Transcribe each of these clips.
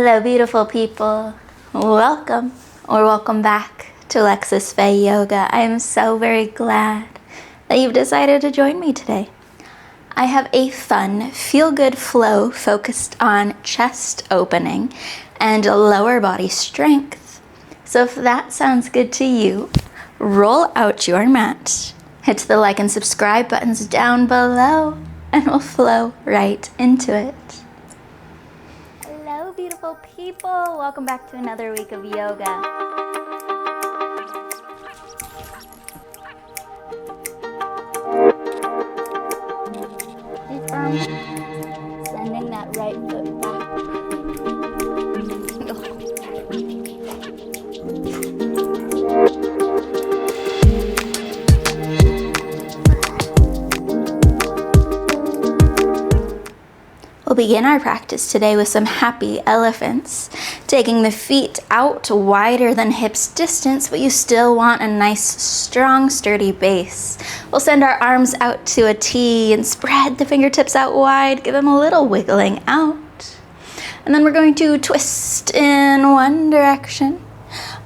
Hello, beautiful people. Welcome or welcome back to Alexis Faye Yoga. I am so very glad that you've decided to join me today. I have a fun, feel-good flow focused on chest opening and lower body strength. So if that sounds good to you, roll out your mat, hit the like and subscribe buttons down below, and we'll flow right into it. Hello, beautiful people. Welcome back to another week of yoga. Sending that right foot back. We'll begin our practice today with some happy elephants, taking the feet out wider than hips distance, but you still want a nice, strong, sturdy base. We'll send our arms out to a T and spread the fingertips out wide, give them a little wiggling out. And then we're going to twist in one direction,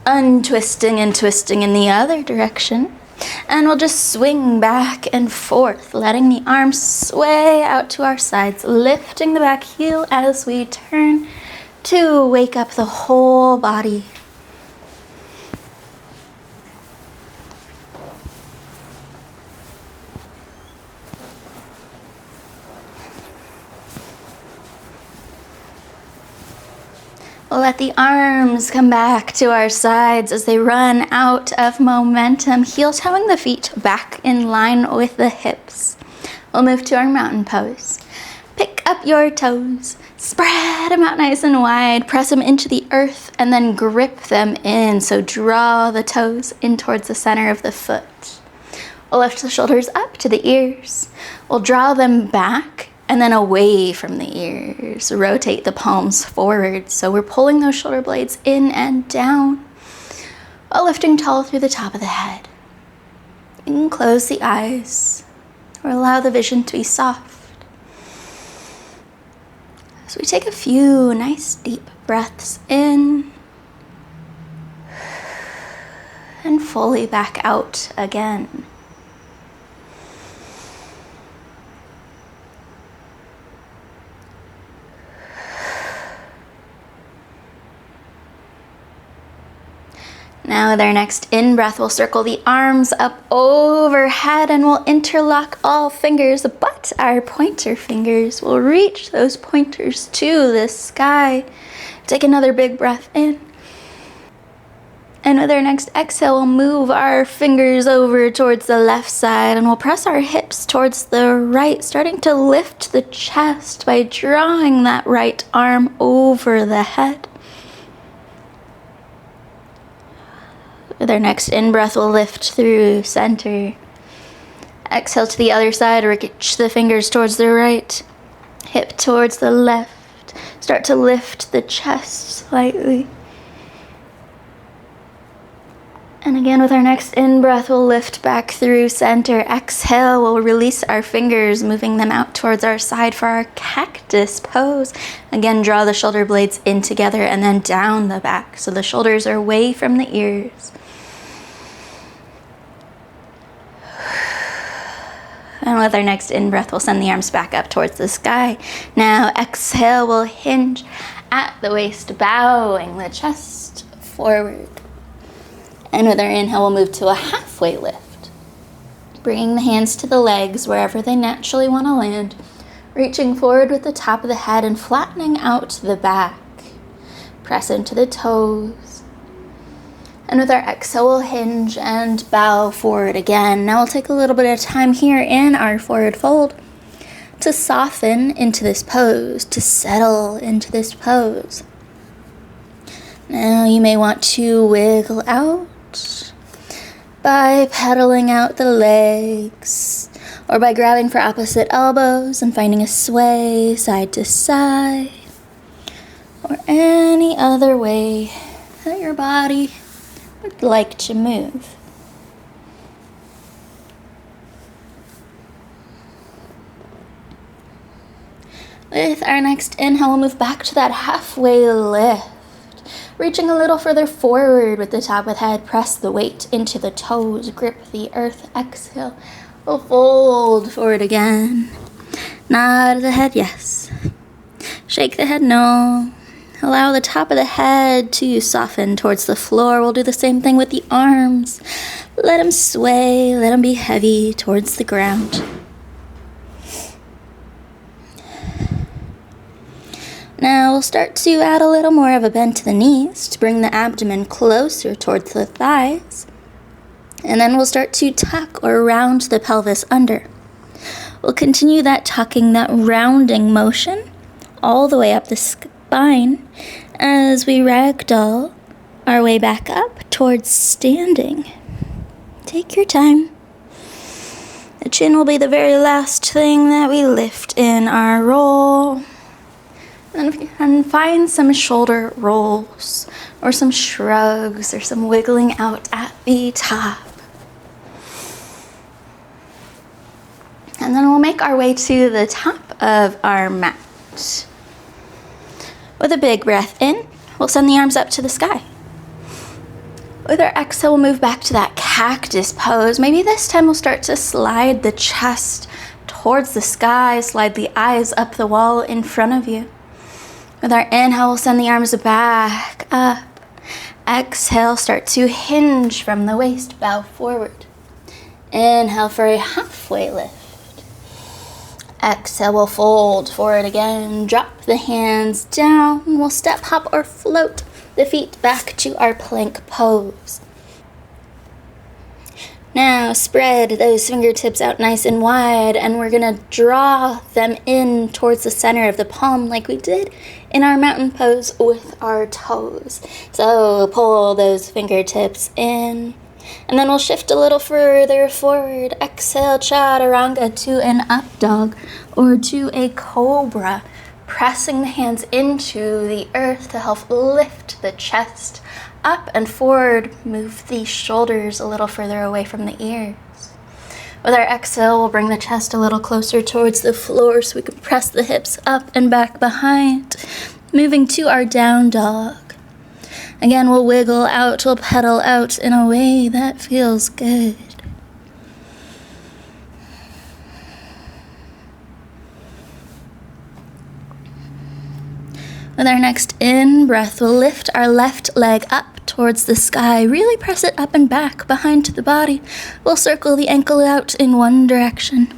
untwisting and twisting in the other direction. And we'll just swing back and forth, letting the arms sway out to our sides, lifting the back heel as we turn to wake up the whole body. We'll let the arms come back to our sides as they run out of momentum, heel-toeing the feet back in line with the hips. We'll move to our mountain pose. Pick up your toes, spread them out nice and wide, press them into the earth, and then grip them in. So draw the toes in towards the center of the foot. We'll lift the shoulders up to the ears. We'll draw them back and then away from the ears. Rotate the palms forward. So we're pulling those shoulder blades in and down while lifting tall through the top of the head. You can close the eyes or allow the vision to be soft. So we take a few nice deep breaths in and fully back out again. Now with our next in-breath, we'll circle the arms up overhead and we'll interlock all fingers, but our pointer fingers will reach those pointers to the sky. Take another big breath in. And with our next exhale, we'll move our fingers over towards the left side and we'll press our hips towards the right, starting to lift the chest by drawing that right arm over the head. With our next in-breath, we'll lift through center. Exhale to the other side, reach the fingers towards the right, hip towards the left. Start to lift the chest slightly. And again, with our next in-breath, we'll lift back through center. Exhale, we'll release our fingers, moving them out towards our side for our cactus pose. Again, draw the shoulder blades in together and then down the back. So the shoulders are away from the ears. And with our next in-breath, we'll send the arms back up towards the sky. Now exhale, we'll hinge at the waist, bowing the chest forward. And with our inhale, we'll move to a halfway lift. Bringing the hands to the legs wherever they naturally want to land. Reaching forward with the top of the head and flattening out the back. Press into the toes. And with our exhale, we'll hinge and bow forward again. Now we'll take a little bit of time here in our forward fold to soften into this pose, to settle into this pose. Now you may want to wiggle out by pedaling out the legs or by grabbing for opposite elbows and finding a sway side to side or any other way that your body would like to move. With our next inhale, we'll move back to that halfway lift. Reaching a little further forward with the top of the head, press the weight into the toes, grip the earth, exhale. We'll fold forward again. Nod the head, yes. Shake the head, no. Allow the top of the head to soften towards the floor. We'll do the same thing with the arms. Let them sway, let them be heavy towards the ground. Now we'll start to add a little more of a bend to the knees to bring the abdomen closer towards the thighs. And then we'll start to tuck or round the pelvis under. We'll continue that tucking, that rounding motion all the way up the spine as we ragdoll our way back up towards standing. Take your time. The chin will be the very last thing that we lift in our roll. And find some shoulder rolls or some shrugs or some wiggling out at the top. And then we'll make our way to the top of our mat. With a big breath in, we'll send the arms up to the sky. With our exhale, we'll move back to that cactus pose. Maybe this time we'll start to slide the chest towards the sky, slide the eyes up the wall in front of you. With our inhale, we'll send the arms back up. Exhale, start to hinge from the waist, bow forward. Inhale for a halfway lift. Exhale, we'll fold forward again. Drop the hands down. We'll step, hop, or float the feet back to our plank pose. Now spread those fingertips out nice and wide, and we're gonna draw them in towards the center of the palm like we did in our mountain pose with our toes. So pull those fingertips in, and then we'll shift a little further forward. Exhale, chaturanga to an up dog or to a cobra, pressing the hands into the earth to help lift the chest up and forward. Move the shoulders a little further away from the ears. With our exhale, we'll bring the chest a little closer towards the floor so we can press the hips up and back behind. Moving to our down dog. Again, we'll wiggle out, we'll pedal out in a way that feels good. With our next in-breath, we'll lift our left leg up towards the sky. Really press it up and back behind the body. We'll circle the ankle out in one direction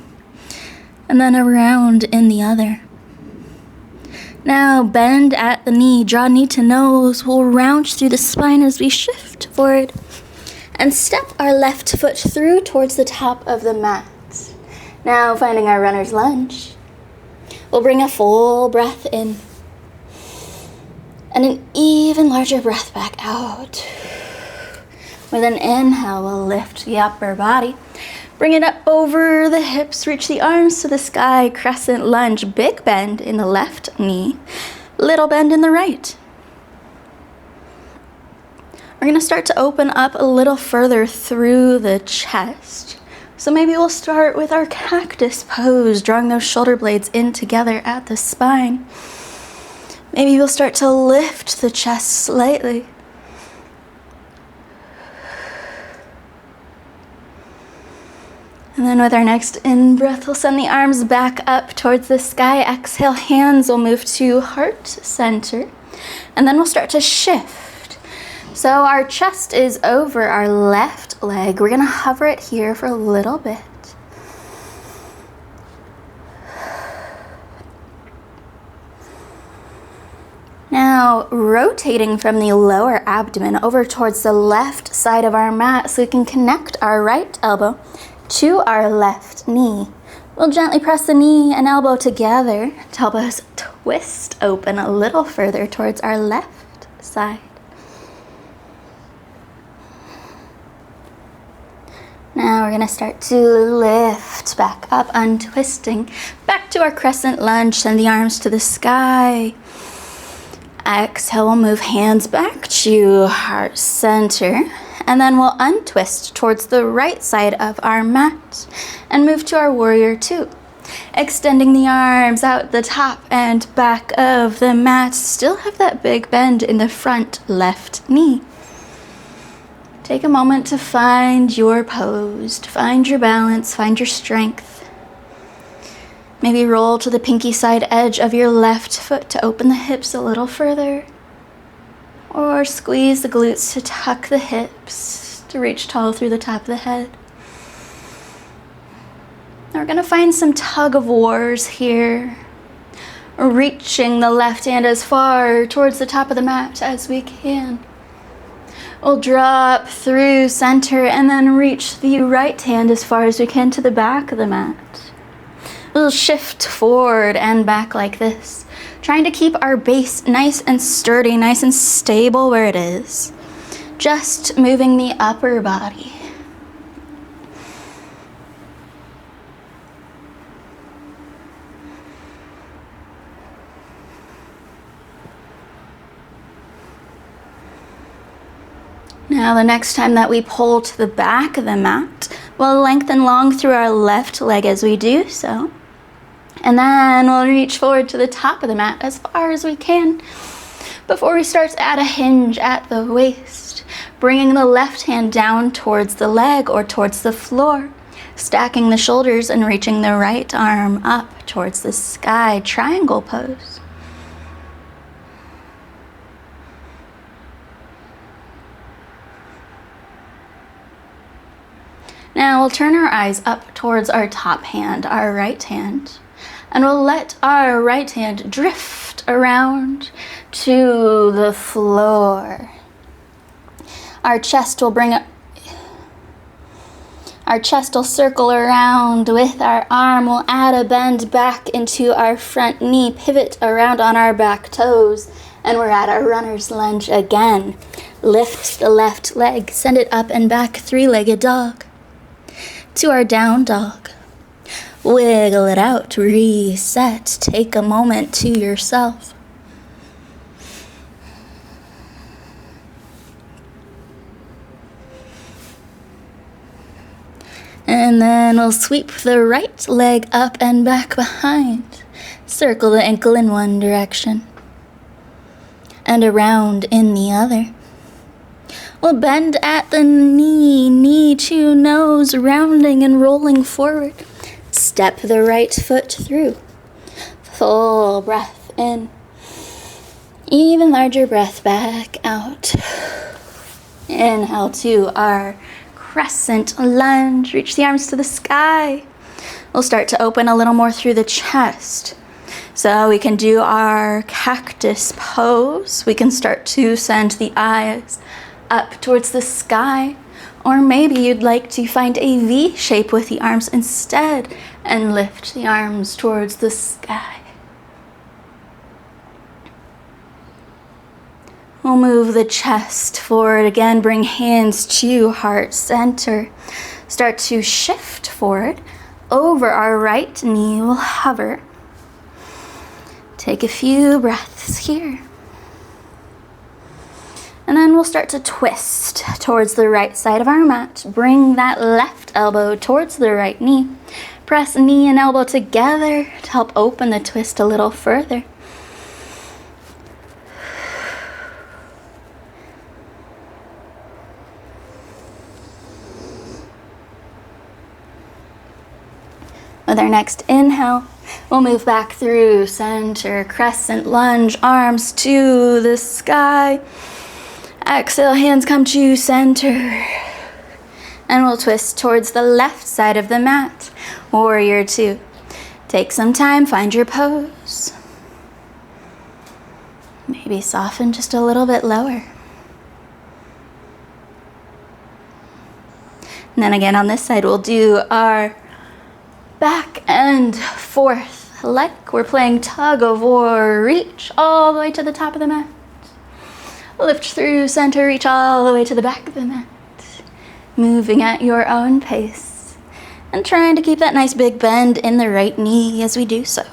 and then around in the other. Now bend at the knee, draw knee to nose. We'll round through the spine as we shift forward and step our left foot through towards the top of the mat. Now finding our runner's lunge. We'll bring a full breath in and an even larger breath back out. With an inhale, we'll lift the upper body. Bring it up over the hips, reach the arms to the sky, crescent lunge, big bend in the left knee, little bend in the right. We're gonna start to open up a little further through the chest. So maybe we'll start with our cactus pose, drawing those shoulder blades in together at the spine. Maybe we'll start to lift the chest slightly. And then with our next in-breath, we'll send the arms back up towards the sky. Exhale, hands will move to heart center. And then we'll start to shift. So our chest is over our left leg. We're gonna hover it here for a little bit. Now, rotating from the lower abdomen over towards the left side of our mat so we can connect our right elbow to our left knee. We'll gently press the knee and elbow together to help us twist open a little further towards our left side. Now we're going to start to lift back up, untwisting, back to our crescent lunge, send the arms to the sky. Exhale, we'll move hands back to heart center, and then we'll untwist towards the right side of our mat and move to our warrior two. Extending the arms out the top and back of the mat. Still have that big bend in the front left knee. Take a moment to find your pose, to find your balance, find your strength. Maybe roll to the pinky side edge of your left foot to open the hips a little further. Or squeeze the glutes to tuck the hips, to reach tall through the top of the head. Now we're going to find some tug of wars here. Reaching the left hand as far towards the top of the mat as we can. We'll drop through center and then reach the right hand as far as we can to the back of the mat. We'll shift forward and back like this, trying to keep our base nice and sturdy, nice and stable where it is. Just moving the upper body. Now the next time that we pull to the back of the mat, we'll lengthen long through our left leg as we do so. And then we'll reach forward to the top of the mat as far as we can before we start to add a hinge at the waist, bringing the left hand down towards the leg or towards the floor, stacking the shoulders and reaching the right arm up towards the sky, triangle pose. Now we'll turn our eyes up towards our top hand, our right hand, and we'll let our right hand drift around to the floor. Our chest will circle around with our arm. We'll add a bend back into our front knee, pivot around on our back toes, and we're at our runner's lunge again. Lift the left leg, send it up and back, three-legged dog. To our down dog. Wiggle it out, reset, take a moment to yourself. And then we'll sweep the right leg up and back behind. Circle the ankle in one direction and around in the other. We'll bend at the knee, knee to nose, rounding and rolling forward. Step the right foot through. Full breath in. Even larger breath back out. Inhale to our crescent lunge. Reach the arms to the sky. We'll start to open a little more through the chest. So we can do our cactus pose. We can start to send the eyes up towards the sky, or maybe you'd like to find a V shape with the arms instead and lift the arms towards the sky. We'll move the chest forward again, bring hands to heart center. Start to shift forward over our right knee. We'll hover. Take a few breaths here. And then we'll start to twist towards the right side of our mat. Bring that left elbow towards the right knee. Press knee and elbow together to help open the twist a little further. With our next inhale, we'll move back through center, crescent lunge, arms to the sky. Exhale, hands come to center. And we'll twist towards the left side of the mat. Warrior two. Take some time, find your pose. Maybe soften just a little bit lower. And then again on this side, we'll do our back and forth like we're playing tug of war. Reach all the way to the top of the mat. Lift through center, reach all the way to the back of the mat. Moving at your own pace. And trying to keep that nice big bend in the right knee as we do so.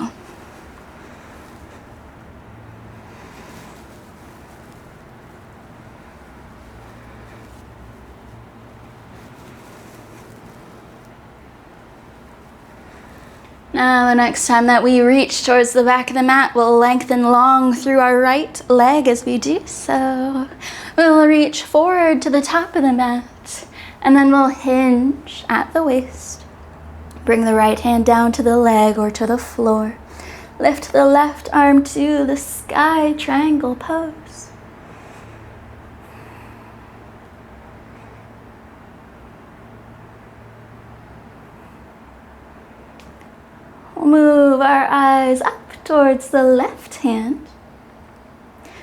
Now, the next time that we reach towards the back of the mat, we'll lengthen long through our right leg as we do so. We'll reach forward to the top of the mat, and then we'll hinge at the waist. Bring the right hand down to the leg or to the floor. Lift the left arm to the sky, triangle pose. We'll move our eyes up towards the left hand,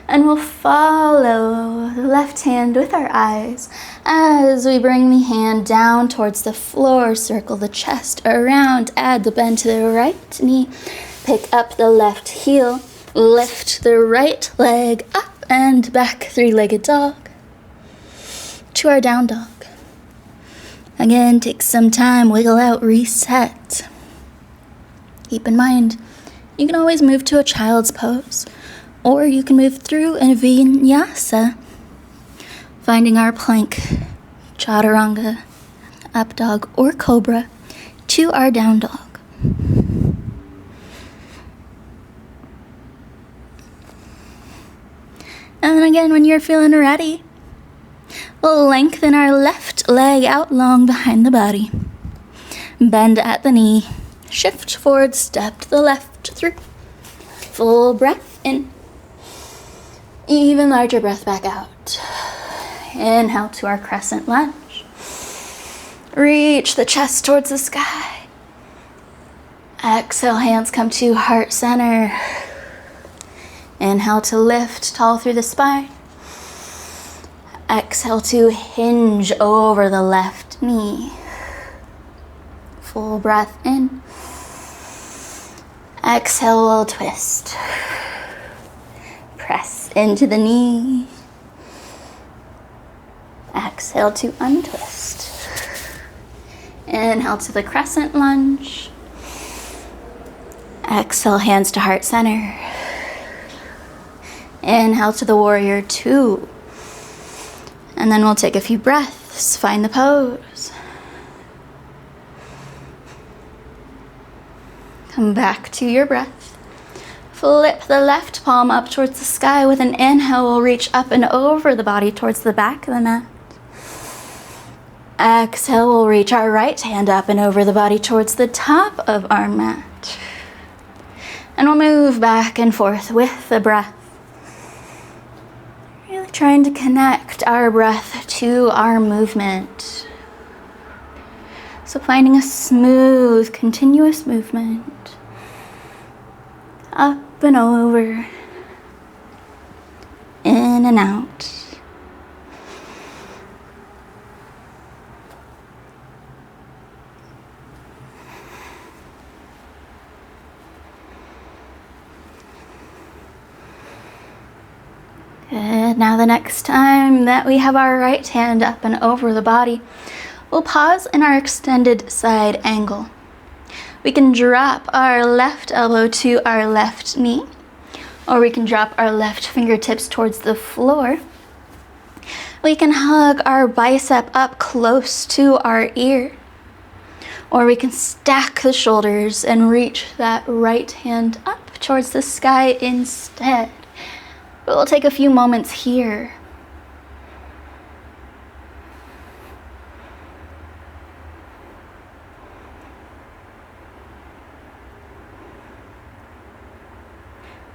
and we'll follow the left hand with our eyes as we bring the hand down towards the floor. Circle the chest around, add the bend to the right knee, pick up the left heel, lift the right leg up and back, three-legged dog to our down dog. Again, take some time, wiggle out, reset. Keep in mind, you can always move to a child's pose, or you can move through a vinyasa, finding our plank, chaturanga, up dog, or cobra, to our down dog. And then again, when you're feeling ready, we'll lengthen our left leg out long behind the body. Bend at the knee. Shift forward, step to the left, through. Full breath in. Even larger breath back out. Inhale to our crescent lunge. Reach the chest towards the sky. Exhale, hands come to heart center. Inhale to lift tall through the spine. Exhale to hinge over the left knee. Full breath in. Exhale, we'll twist. Press into the knee. Exhale to untwist. Inhale to the crescent lunge. Exhale, hands to heart center. Inhale to the warrior two. And then we'll take a few breaths, find the pose. Come back to your breath. Flip the left palm up towards the sky. With an inhale, we'll reach up and over the body towards the back of the mat. Exhale, we'll reach our right hand up and over the body towards the top of our mat. And we'll move back and forth with the breath. Really trying to connect our breath to our movement. So finding a smooth, continuous movement. Up and over. In and out. Good. Now the next time that we have our right hand up and over the body, we'll pause in our extended side angle. We can drop our left elbow to our left knee, or we can drop our left fingertips towards the floor. We can hug our bicep up close to our ear, or we can stack the shoulders and reach that right hand up towards the sky instead. But we'll take a few moments here.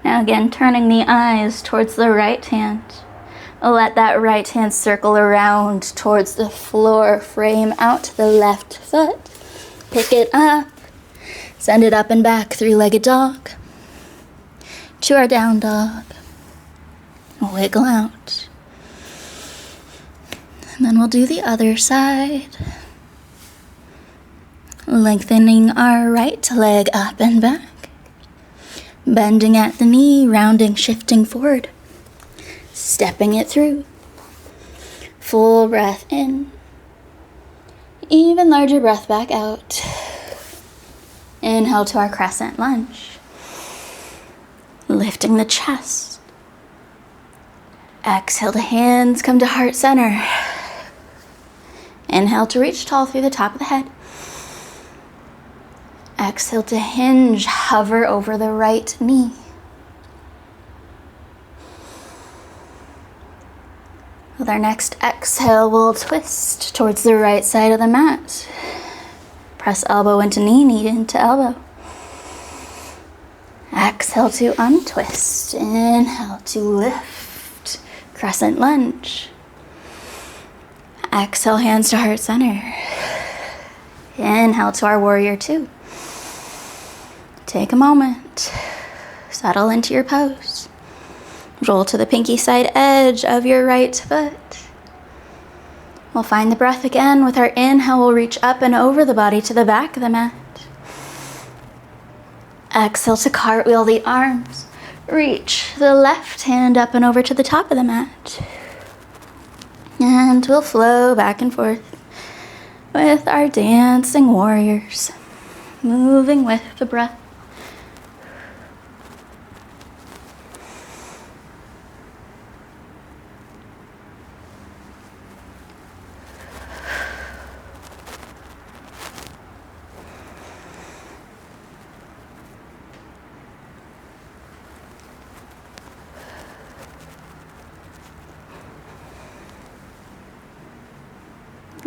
Now again, turning the eyes towards the right hand. Let that right hand circle around towards the floor, frame out to the left foot. Pick it up, send it up and back, three-legged dog. To our down dog. Wiggle out. And then we'll do the other side. Lengthening our right leg up and back. Bending at the knee, rounding, shifting forward. Stepping it through. Full breath in. Even larger breath back out. Inhale to our crescent lunge. Lifting the chest. Exhale, the hands come to heart center. Inhale to reach tall through the top of the head. Exhale to hinge, hover over the right knee. With our next exhale, we'll twist towards the right side of the mat. Press elbow into knee, knee into elbow. Exhale to untwist. Inhale to lift. Crescent lunge. Exhale, hands to heart center. Inhale to our warrior two. Take a moment. Settle into your pose. Roll to the pinky side edge of your right foot. We'll find the breath again. With our inhale, we'll reach up and over the body to the back of the mat. Exhale to cartwheel the arms. Reach the left hand up and over to the top of the mat. And we'll flow back and forth with our dancing warriors, moving with the breath.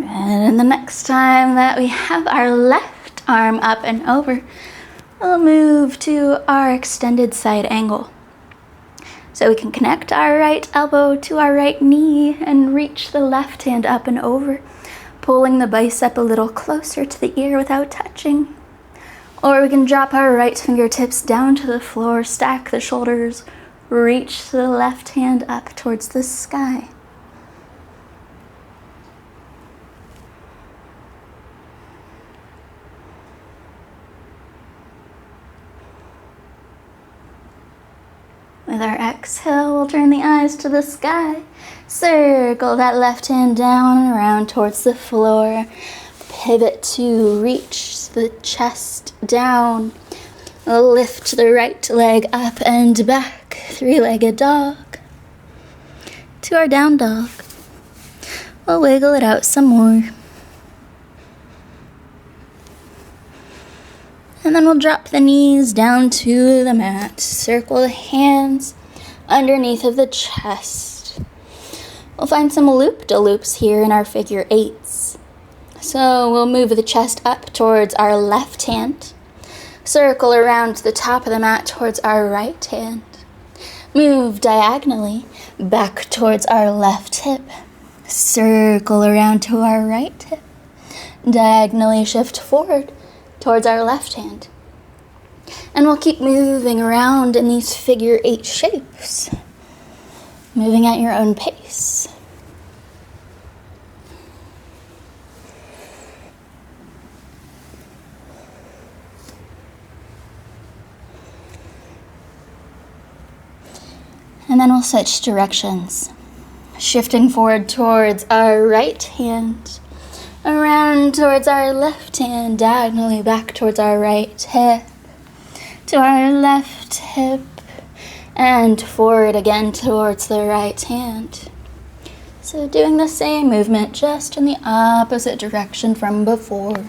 And the next time that we have our left arm up and over, we'll move to our extended side angle. So we can connect our right elbow to our right knee and reach the left hand up and over, pulling the bicep a little closer to the ear without touching. Or we can drop our right fingertips down to the floor, stack the shoulders, reach the left hand up towards the sky. With our exhale, we'll turn the eyes to the sky. Circle that left hand down and around towards the floor. Pivot to reach the chest down. Lift the right leg up and back. Three-legged dog. To our down dog. We'll wiggle it out some more. And then we'll drop the knees down to the mat. Circle the hands underneath of the chest. We'll find some loop-de-loops here in our figure eights. So we'll move the chest up towards our left hand. Circle around the top of the mat towards our right hand. Move diagonally back towards our left hip. Circle around to our right hip. Diagonally shift forward towards our left hand. And we'll keep moving around in these figure eight shapes, moving at your own pace. And then we'll switch directions, shifting forward towards our right hand, around towards our left hand, diagonally back towards our right hip, to our left hip, and forward again towards the right hand. So doing the same movement, just in the opposite direction from before.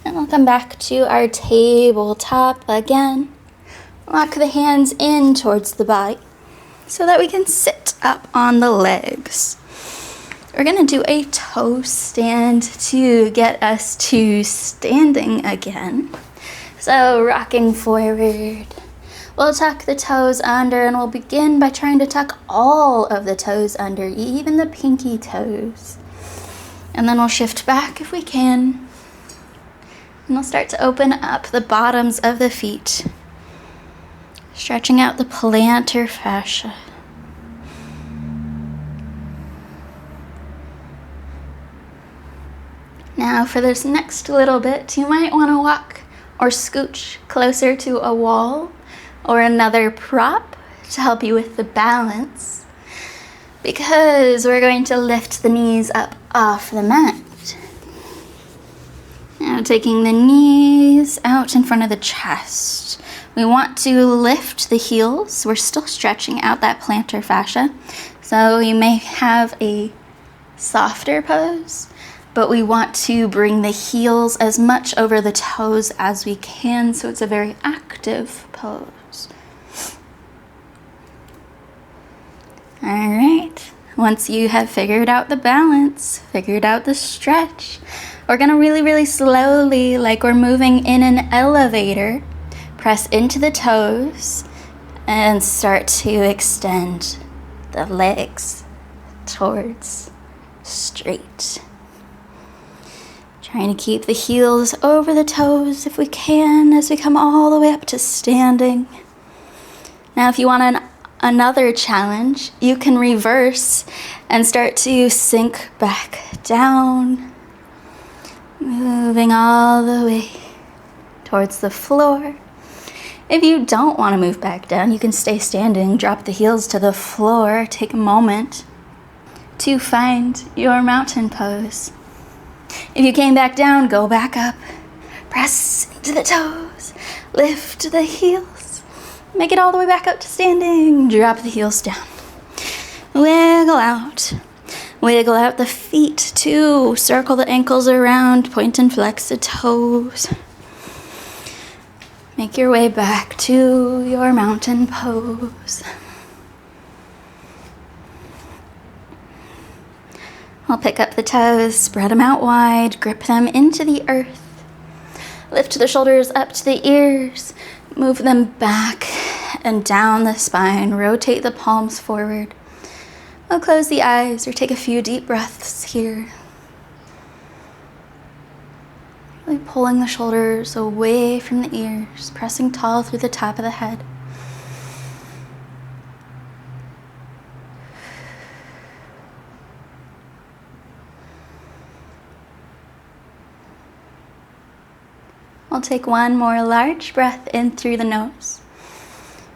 And we'll come back to our tabletop again. Lock the hands in towards the body so that we can sit up on the legs. We're going to do a toe stand to get us to standing again. So rocking forward. We'll tuck the toes under, and we'll begin by trying to tuck all of the toes under, even the pinky toes. And then we'll shift back if we can. And we'll start to open up the bottoms of the feet, stretching out the plantar fascia. Now for this next little bit, you might want to walk or scooch closer to a wall or another prop to help you with the balance, because we're going to lift the knees up off the mat. Now taking the knees out in front of the chest. We want to lift the heels. We're still stretching out that plantar fascia. So you may have a softer pose, but we want to bring the heels as much over the toes as we can, so it's a very active pose. All right, once you have figured out the balance, figured out the stretch, we're gonna really slowly, like we're moving in an elevator, press into the toes and start to extend the legs towards straight. Trying to keep the heels over the toes if we can as we come all the way up to standing. Now if you want another challenge, you can reverse and start to sink back down, moving all the way towards the floor. If you don't want to move back down, you can stay standing, drop the heels to the floor, take a moment to find your mountain pose. If you came back down, go back up, press into the toes, lift the heels, make it all the way back up to standing, drop the heels down. Wiggle out the feet too, circle the ankles around, point and flex the toes. Make your way back to your mountain pose. I'll pick up the toes, spread them out wide, grip them into the earth. Lift the shoulders up to the ears, move them back and down the spine, rotate the palms forward. I'll close the eyes or take a few deep breaths here. Really pulling the shoulders away from the ears, pressing tall through the top of the head. I'll take one more large breath in through the nose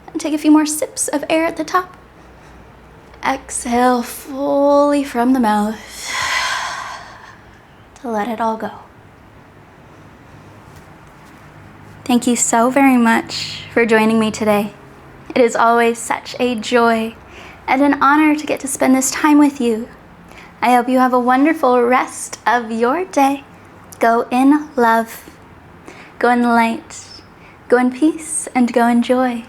and take a few more sips of air at the top. Exhale fully from the mouth to let it all go. Thank you so very much for joining me today. It is always such a joy and an honor to get to spend this time with you. I hope you have a wonderful rest of your day. Go in love. Go in light, go in peace, and go in joy.